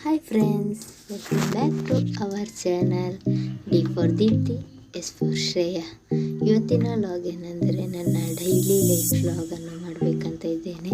Hi friends, welcome back to our channel D for Deepti, S for Shreya. ಇವತ್ತಿನ vlog ಏನಂದರೆ ನನ್ನ daily life ವ್ಲಾಗನ್ನು ಮಾಡಬೇಕಂತ ಇದ್ದೇನೆ.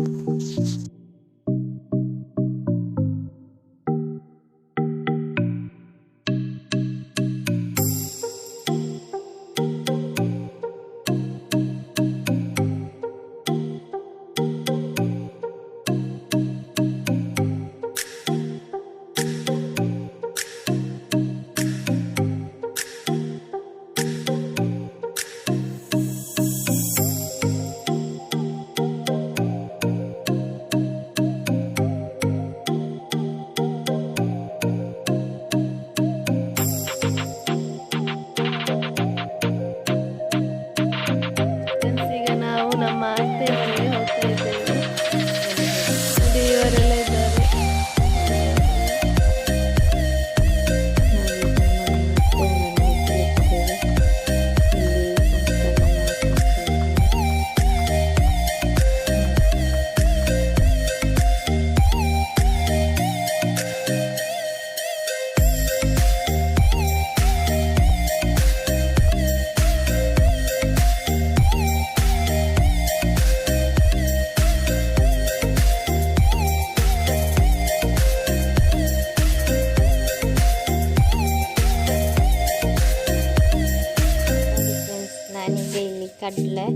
ಕಡಲೆ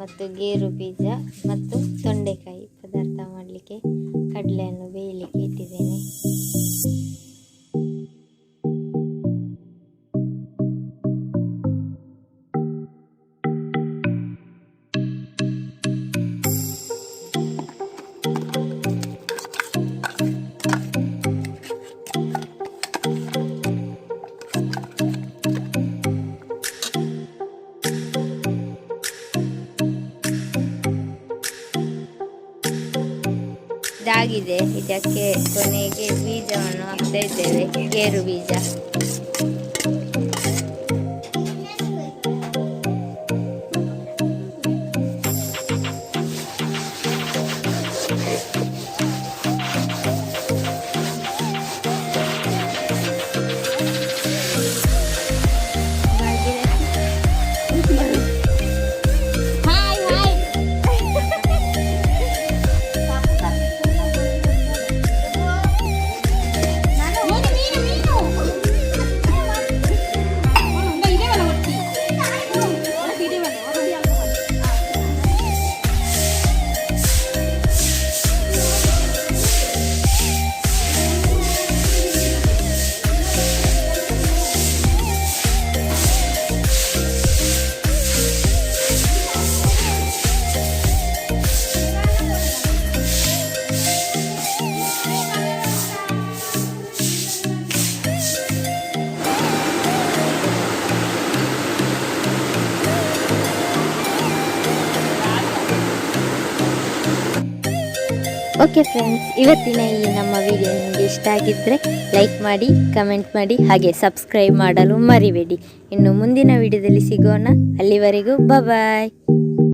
ಮತ್ತು ಗೇರು ಬೀಜ ಮತ್ತು ತೊಂಡೆಕಾಯಿ ಪದಾರ್ಥ ಮಾಡಲಿಕ್ಕೆ ಕಡಲೆಯನ್ನು ಬೇಯಲಿಕ್ಕೆ ಇಟ್ಟಿದ್ದೇನೆ. ಇದಾಗಿದೆ. ಇದಕ್ಕೆ ಕೊನೆಗೆ ಬೀಜವನ್ನು ಹಾಕ್ತಾ ಇದ್ದೇವೆ, ಗೇರು ಬೀಜ. ಓಕೆ ಫ್ರೆಂಡ್ಸ್, ಇವತ್ತಿನ ಈ ನಮ್ಮ ವಿಡಿಯೋ ನಿಮಗೆ ಇಷ್ಟ ಆಗಿದ್ದರೆ ಲೈಕ್ ಮಾಡಿ, ಕಮೆಂಟ್ ಮಾಡಿ, ಹಾಗೆ ಸಬ್ಸ್ಕ್ರೈಬ್ ಮಾಡಲು ಮರಿಬೇಡಿ. ಇನ್ನು ಮುಂದಿನ ವಿಡಿಯೋದಲ್ಲಿ ಸಿಗೋಣ. ಅಲ್ಲಿವರೆಗೂ ಬಾಯ್.